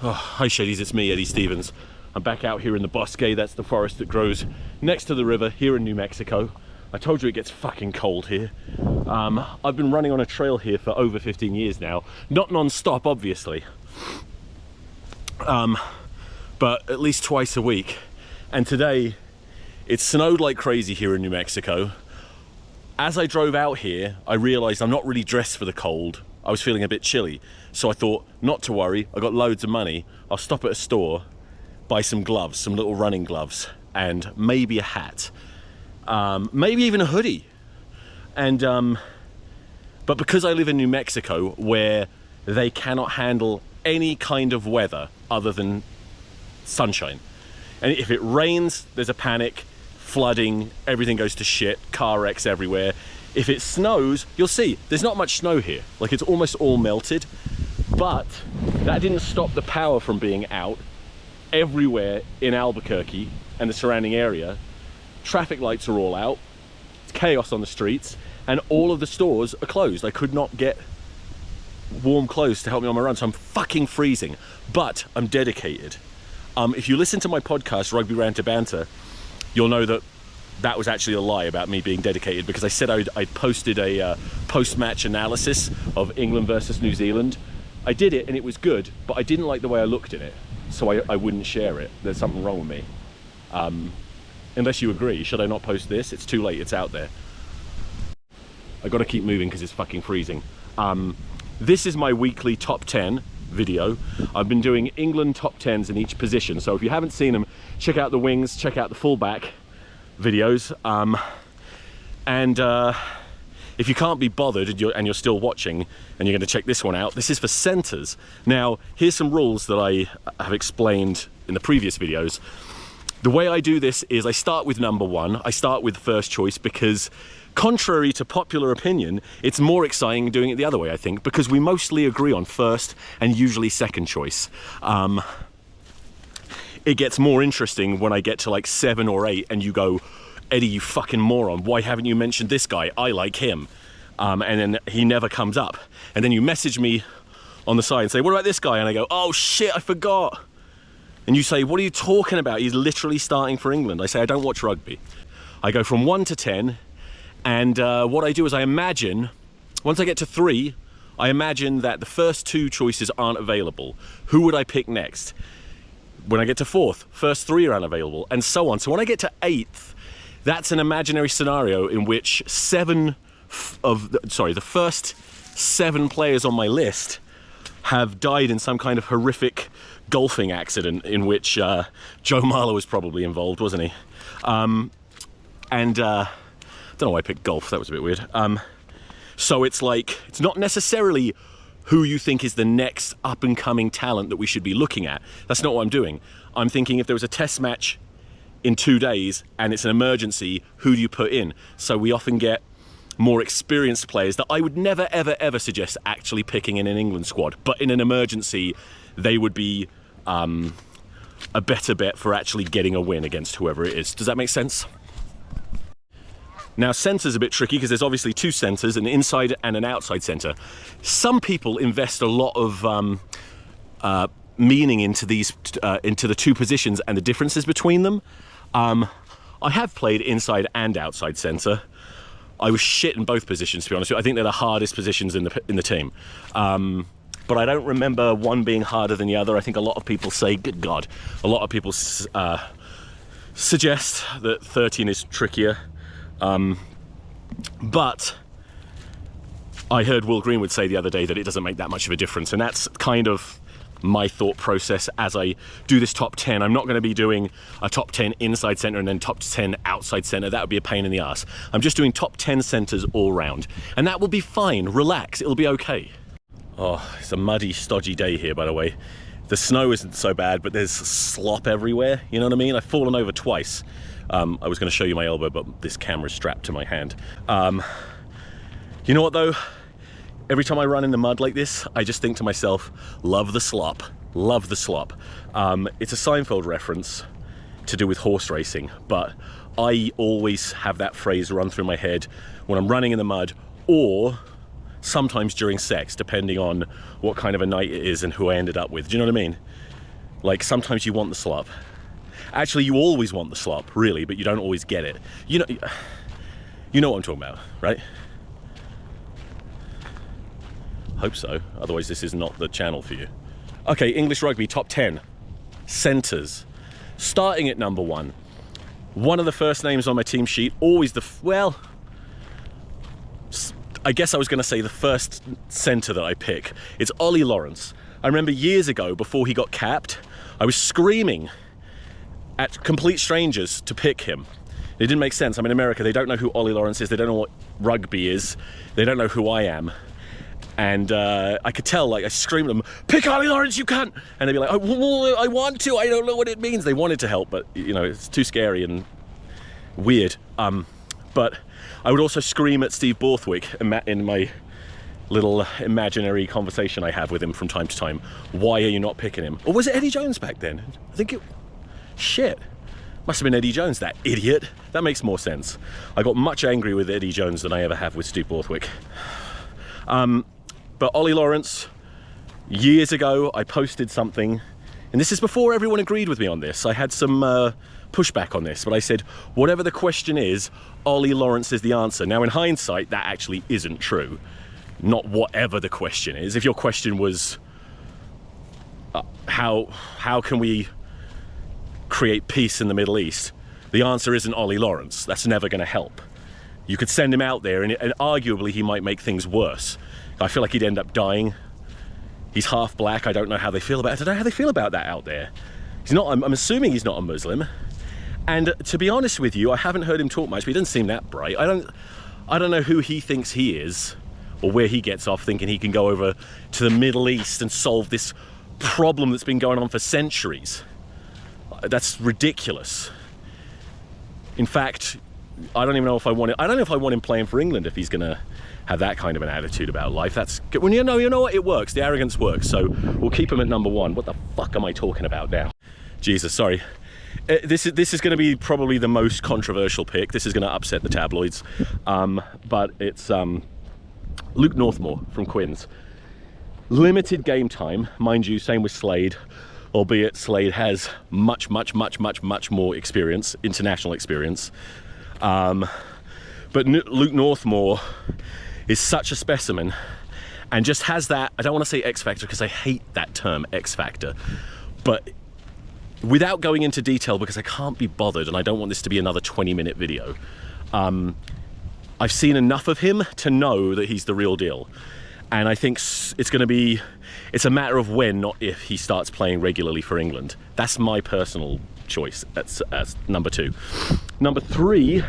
Oh, hi Shadies, it's me, Eddie Stevens. I'm back out here in the Bosque. That's the forest that grows next to the river here in New Mexico. I told you it gets fucking cold here. I've been running on a trail here for over 15 years now. Not non-stop, obviously. But at least twice a week. And today, it snowed like crazy here in New Mexico. As I drove out here, I realized I'm not really dressed for the cold. I was feeling a bit chilly. So I thought, not to worry, I got loads of money. I'll stop at a store, buy some gloves, some little running gloves, and maybe a hat. Maybe even a hoodie. And, but because I live in New Mexico, where they cannot handle any kind of weather other than sunshine. And if it rains, there's a panic, flooding, everything goes to shit, car wrecks everywhere. If it snows, you'll see, there's not much snow here. Like, it's almost all melted. But that didn't stop the power from being out everywhere in Albuquerque and the surrounding area. Traffic lights are all out, it's chaos on the streets, and all of the stores are closed. I could not get warm clothes to help me on my run, so I'm fucking freezing. But I'm dedicated. If you listen to my podcast, Rugby Rant Banter, you'll know that that was actually a lie about me being dedicated, because I said I'd posted a post-match analysis of England versus New Zealand. I did it and it was good, but I didn't like the way I looked in it, so I wouldn't share it. There's something wrong with me. Unless you agree, should I not post this? It's too late, it's out there. I gotta keep moving because it's fucking freezing. This is my weekly top 10 video. I've been doing England top 10s in each position, so if you haven't seen them, check out the wings, check out the fullback videos. If you can't be bothered and you're still watching and you're going to check this one out, this is for centres. Now, here's some rules that I have explained in the previous videos. The way I do this is I start with number one. I start with first choice because, contrary to popular opinion, it's more exciting doing it the other way, I think, because we mostly agree on first and usually second choice. It gets more interesting when I get to like 7 or 8 and you go, Eddie, you fucking moron, why haven't you mentioned this guy? I like him. And then he never comes up. And then you message me on the side and say, what about this guy? And I go, oh shit, I forgot. And you say, what are you talking about? He's literally starting for England. I say, I don't watch rugby. I go from 1 to 10. And what I do is I imagine, once I get to 3, I imagine that the first 2 choices aren't available. Who would I pick next? When I get to 4th, first 3 are unavailable, and so on. So when I get to 8th, that's an imaginary scenario in which the first 7 players on my list have died in some kind of horrific golfing accident in which Joe Marler was probably involved, wasn't he? I don't know why I picked golf, that was a bit weird. So it's like, it's not necessarily who you think is the next up-and-coming talent that we should be looking at. That's not what I'm doing. I'm thinking if there was a test match in 2 days and it's an emergency, who do you put in? So we often get more experienced players that I would never, ever, ever suggest actually picking in an England squad. But in an emergency, they would be a better bet for actually getting a win against whoever it is. Does that make sense? Now, centre's a bit tricky because there's obviously 2 centres, an inside and an outside centre. Some people invest a lot of meaning into into the 2 positions and the differences between them. I have played inside and outside centre. I was shit in both positions, to be honest with you. I think they're the hardest positions in the team. But I don't remember one being harder than the other. I think a lot of people say, good God, a lot of people suggest that 13 is trickier. But I heard Will Greenwood say the other day that it doesn't make that much of a difference, and that's kind of my thought process as I do this top 10. I'm not going to be doing a top 10 inside centre and then top 10 outside centre. That would be a pain in the ass. I'm just doing top 10 centres all round, and that will be fine. Relax, it'll be okay. Oh, it's a muddy, stodgy day here, by the way. The snow isn't so bad, but there's slop everywhere, you know what I mean? I've fallen over twice. I was going to show you my elbow, but this camera's strapped to my hand. You know what though? Every time I run in the mud like this, I just think to myself, love the slop, love the slop. It's a Seinfeld reference to do with horse racing, but I always have that phrase run through my head when I'm running in the mud, or sometimes during sex, depending on what kind of a night it is and who I ended up with. Do you know what I mean? Like, sometimes you want the slop. Actually, you always want the slop, really, but you don't always get it. You know what I'm talking about, right? Hope so, otherwise this is not the channel for you. Okay, English rugby top 10. Centres. Starting at number 1. One of the first names on my team sheet, always well, I guess I was going to say the first centre that I pick. It's Ollie Lawrence. I remember years ago, before he got capped, I was screaming at complete strangers to pick him. It didn't make sense. I'm in America, they don't know who Ollie Lawrence is, they don't know what rugby is, they don't know who I am. And I could tell, like, I screamed at them, pick Ollie Lawrence, you cunt! And they'd be like, I want to, I don't know what it means. They wanted to help, but, you know, it's too scary and weird. But I would also scream at Steve Borthwick in my little imaginary conversation I have with him from time to time. Why are you not picking him? Or was it Eddie Jones back then? I think it... Shit. Must have been Eddie Jones, that idiot. That makes more sense. I got much angrier with Eddie Jones than I ever have with Steve Borthwick. But Ollie Lawrence, years ago, I posted something, and this is before everyone agreed with me on this. I had some pushback on this, but I said, whatever the question is, Ollie Lawrence is the answer. Now, in hindsight, that actually isn't true. Not whatever the question is. If your question was, how can we create peace in the Middle East? The answer isn't Ollie Lawrence. That's never going to help. You could send him out there, and arguably he might make things worse. I feel like he'd end up dying. He's half black. I don't know how they feel about it. I don't know how they feel about that out there. He's not. I'm assuming he's not a Muslim. And to be honest with you, I haven't heard him talk much, but he doesn't seem that bright. I don't know who he thinks he is, or where he gets off thinking he can go over to the Middle East and solve this problem that's been going on for centuries. That's ridiculous. In fact, I don't even know if I want it. I don't know if I want him playing for England if he's gonna have that kind of an attitude about life. That's good. When you know what, it works. The arrogance works. So we'll keep him at number 1. What the fuck am I talking about now? Jesus, sorry. This is going to be probably the most controversial pick. This is going to upset the tabloids. But it's Luke Northmore from Quins. Limited game time, mind you. Same with Slade, albeit Slade has much more experience, international experience. But Luke Northmore is such a specimen and just has that, I don't want to say X factor because I hate that term, X factor, but without going into detail because I can't be bothered and I don't want this to be another 20-minute video, I've seen enough of him to know that he's the real deal. And I think it's a matter of when, not if, he starts playing regularly for England. That's my personal choice. That's number 2. Number 3,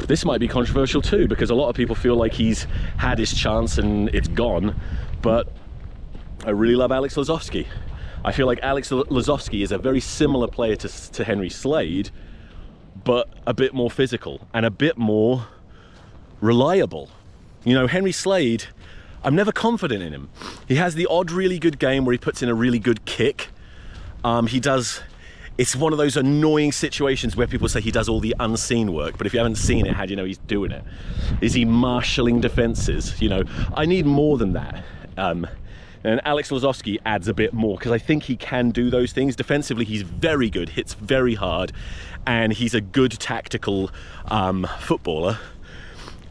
this might be controversial too, because a lot of people feel like he's had his chance and it's gone, but I really love Alex Lozowski. I feel like Alex Lozowski is a very similar player to Henry Slade, but a bit more physical and a bit more reliable. You know, Henry Slade, I'm never confident in him. He has the odd really good game where he puts in a really good kick. It's one of those annoying situations where people say he does all the unseen work, but if you haven't seen it, how do you know he's doing it? Is he marshalling defenses? You know, I need more than that. And Alex Lozowski adds a bit more because I think he can do those things. Defensively, he's very good, hits very hard, and he's a good tactical footballer.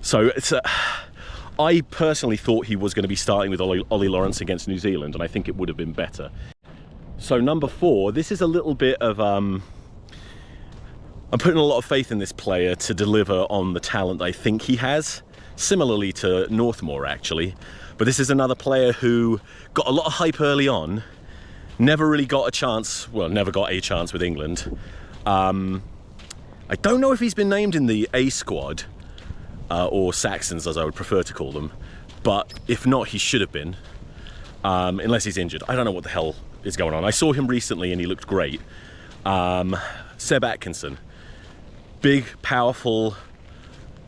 So I personally thought he was going to be starting with Ollie Lawrence against New Zealand, and I think it would have been better. So number 4, this is a little bit of, I'm putting a lot of faith in this player to deliver on the talent I think he has, similarly to Northmore actually. But this is another player who got a lot of hype early on, never really got a chance, well, never got a chance with England. I don't know if he's been named in the A squad, or Saxons as I would prefer to call them, but if not, he should have been, unless he's injured. I don't know what the hell is going on. I saw him recently and he looked great. Seb Atkinson, big, powerful,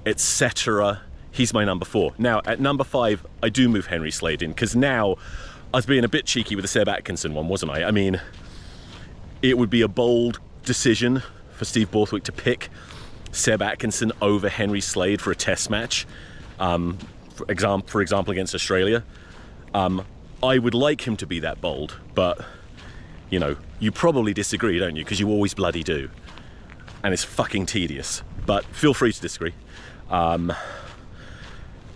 etc. He's my number 4. Now at number 5, I do move Henry Slade in, because now I was being a bit cheeky with the Seb Atkinson one, wasn't I? I mean, it would be a bold decision for Steve Borthwick to pick Seb Atkinson over Henry Slade for a test match, for example against Australia. I would like him to be that bold, but you know, you probably disagree, don't you? Because you always bloody do. And it's fucking tedious. But feel free to disagree. I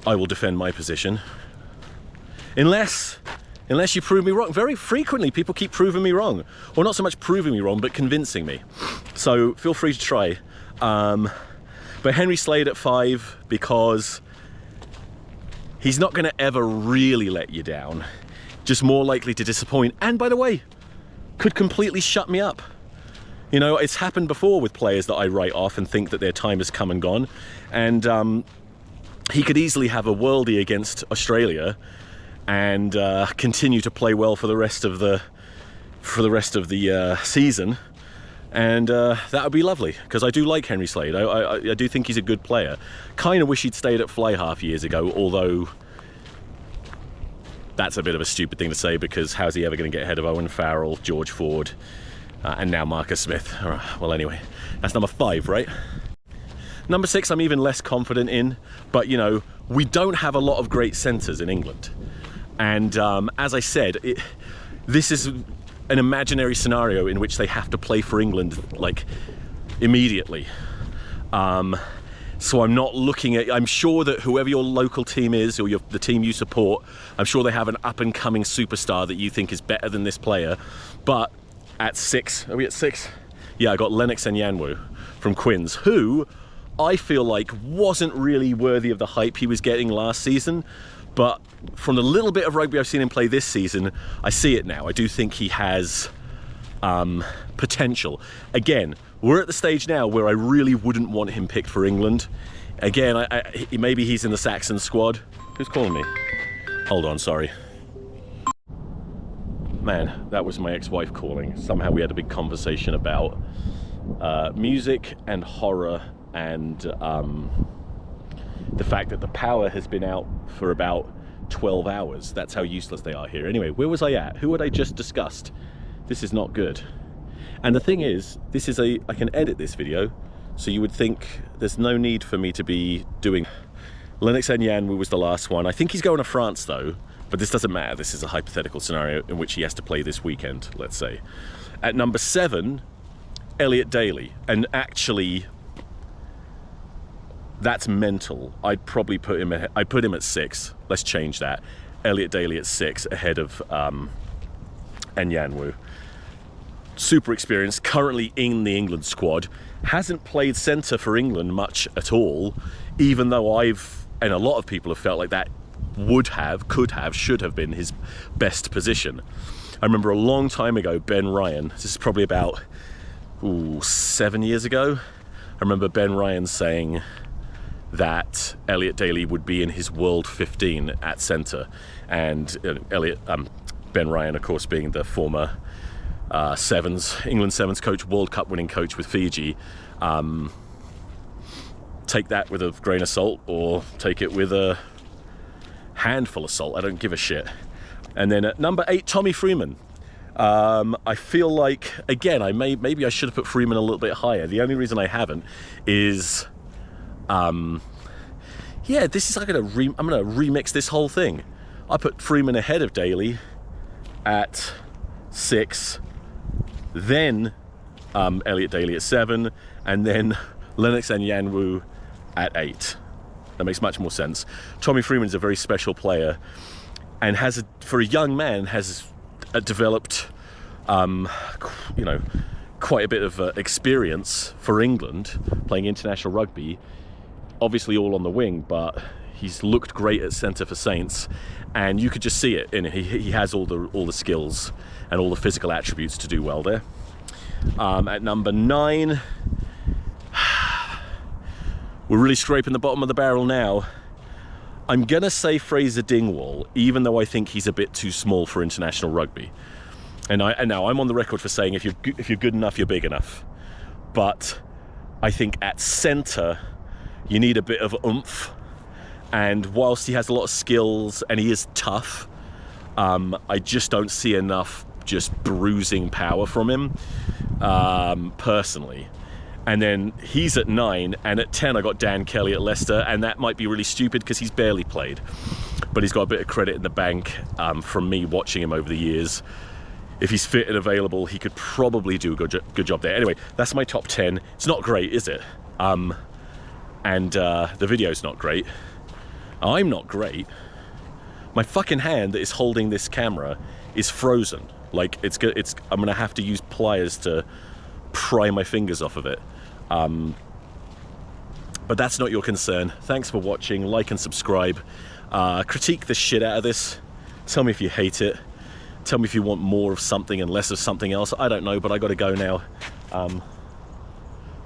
will defend my position. Unless you prove me wrong. Very frequently people keep proving me wrong. Or not so much proving me wrong, but convincing me. So feel free to try. But Henry Slade at 5, because he's not going to ever really let you down. Just more likely to disappoint. And by the way, could completely shut me up. You know, it's happened before with players that I write off and think that their time has come and gone. And he could easily have a worldie against Australia and continue to play well for the rest of the season. And that would be lovely, because I do like Henry Slade. I do think he's a good player. Kind of wish he'd stayed at Fly Half years ago, although that's a bit of a stupid thing to say, because how's he ever going to get ahead of Owen Farrell, George Ford, and now Marcus Smith? All right, well, anyway, that's number 5, right? Number 6, I'm even less confident in, but you know, we don't have a lot of great centres in England. And as I said, this is an imaginary scenario in which they have to play for England, like, immediately. So I'm not looking at, I'm sure that whoever your local team is, or the team you support, I'm sure they have an up-and-coming superstar that you think is better than this player. But at 6, are we at 6? Yeah, I got Lennox Enyanwu from Quins, who I feel like wasn't really worthy of the hype he was getting last season. But from the little bit of rugby I've seen him play this season, I see it now. I do think he has potential. Again, we're at the stage now where I really wouldn't want him picked for England. Again, maybe he's in the Saxon squad. Who's calling me? Hold on, sorry. Man, that was my ex-wife calling. Somehow we had a big conversation about music and horror and the fact that the power has been out for about 12 hours. That's how useless they are here. Anyway, where was I at? Who had I just discussed? This is not good. And the thing is, I can edit this video, so you would think there's no need for me to be doing. Lennox Enyanwu was the last one. I think he's going to France though, but this doesn't matter. This is a hypothetical scenario in which he has to play this weekend, let's say. At number 7, Elliot Daly. And actually, that's mental. I'd probably put him at 6. Let's change that. Elliot Daly at 6 ahead of Enyanwu. Super experienced, currently in the England squad. Hasn't played centre for England much at all, even though and a lot of people have felt like that would have, could have, should have been his best position. I remember a long time ago, Ben Ryan, this is probably about 7 years ago, I remember Ben Ryan saying that Elliot Daly would be in his World 15 at centre. And Ben Ryan, of course, being the former England Sevens coach, World Cup winning coach with Fiji. Take that with a grain of salt, or take it with a handful of salt. I don't give a shit. And then at number 8, Tommy Freeman. I feel like, again, maybe I should have put Freeman a little bit higher. The only reason I haven't is, yeah, this is I'm gonna remix this whole thing. I put Freeman ahead of Daly at 6, then Elliot Daly at 7, and then Lennox Enyanwu at 8. That makes much more sense. Tommy Freeman's a very special player, and for a young man, has developed, you know, quite a bit of experience for England playing international rugby. Obviously all on the wing, but he's looked great at centre for Saints, and you could just see it. And he has all the skills and all the physical attributes to do well there. At number 9, we're really scraping the bottom of the barrel now. I'm gonna say Fraser Dingwall, even though I think he's a bit too small for international rugby. And now I'm on the record for saying if you're good enough, you're big enough. But I think at centre, you need a bit of oomph. And whilst he has a lot of skills and he is tough, I just don't see enough just bruising power from him, personally. And then he's at 9, and at 10 I got Dan Kelly at Leicester, and that might be really stupid because he's barely played. But he's got a bit of credit in the bank from me watching him over the years. If he's fit and available, he could probably do a good job there. Anyway, that's my top 10. It's not great, is it? And the video's not great. I'm not great. My fucking hand that is holding this camera is frozen. Like, I'm gonna have to use pliers to pry my fingers off of it. But that's not your concern. Thanks for watching. Like and subscribe. Critique the shit out of this. Tell me if you hate it. Tell me if you want more of something and less of something else. I don't know, but I gotta go now. I'm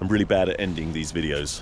really bad at ending these videos.